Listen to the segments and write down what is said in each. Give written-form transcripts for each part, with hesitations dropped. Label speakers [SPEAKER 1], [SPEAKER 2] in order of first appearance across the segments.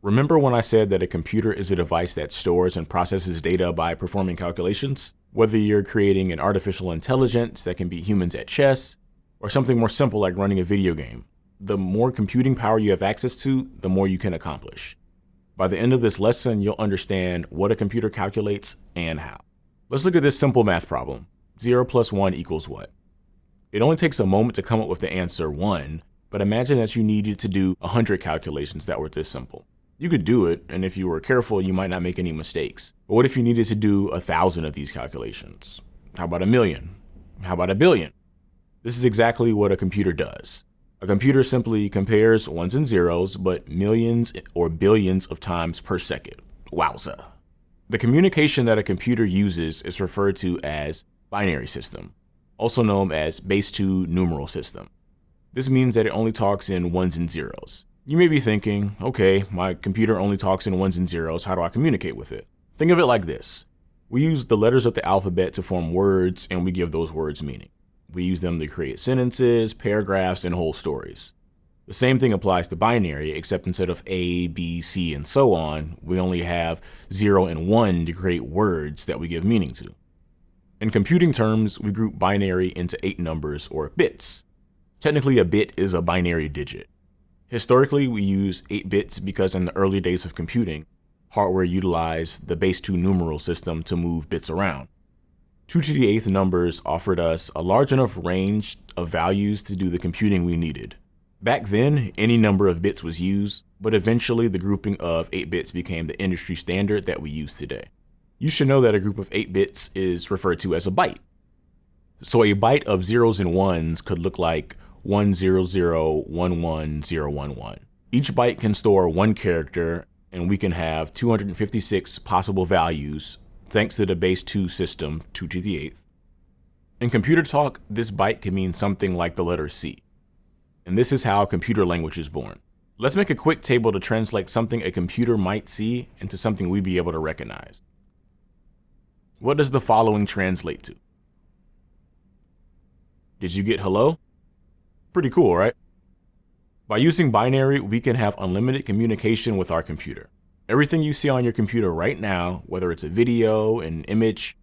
[SPEAKER 1] Remember when I said that a computer is a device that stores and processes data by performing calculations? Whether you're creating an artificial intelligence that can beat humans at chess, or something more simple like running a video game, the more computing power you have access to, the more you can accomplish. By the end of this lesson, you'll understand what a computer calculates and how. Let's look at this simple math problem. 0 plus 1 equals what? It only takes a moment to come up with the answer 1, but imagine that you needed to do 100 calculations that were this simple. You could do it, and if you were careful, you might not make any mistakes. But what if you needed to do 1,000 of these calculations? How about 1,000,000? How about 1,000,000,000? This is exactly what a computer does. A computer simply compares ones and zeros, but millions or billions of times per second. Wowza. The communication that a computer uses is referred to as binary system, also known as base 2 numeral system. This means that it only talks in ones and zeros. You may be thinking, okay, my computer only talks in ones and zeros, how do I communicate with it? Think of it like this. We use the letters of the alphabet to form words, and we give those words meaning. We use them to create sentences, paragraphs, and whole stories. The same thing applies to binary, except instead of A, B, C, and so on, we only have 0 and 1 to create words that we give meaning to. In computing terms, we group binary into 8 numbers, or bits. Technically, a bit is a binary digit. Historically, we use 8 bits because in the early days of computing, hardware utilized the base 2 numeral system to move bits around. 2 to the 8th numbers offered us a large enough range of values to do the computing we needed. Back then, any number of bits was used, but eventually the grouping of 8 bits became the industry standard that we use today. You should know that a group of 8 bits is referred to as a byte. So a byte of zeros and ones could look like 100111011. Each byte can store 1 character, and we can have 256 possible values thanks to the base 2 system, 2 to the 8th. In computer talk, this byte can mean something like the letter C. And this is how computer language is born. Let's make a quick table to translate something a computer might see into something we'd be able to recognize. What does the following translate to? Did you get hello? Pretty cool, right? By using binary, we can have unlimited communication with our computer. Everything you see on your computer right now, whether it's a video, an image,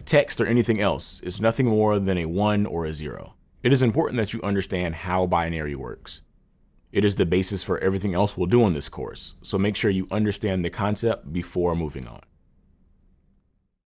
[SPEAKER 1] text, or anything else, is nothing more than a 1 or a 0. It is important that you understand how binary works. It is the basis for everything else we'll do in this course, so make sure you understand the concept before moving on.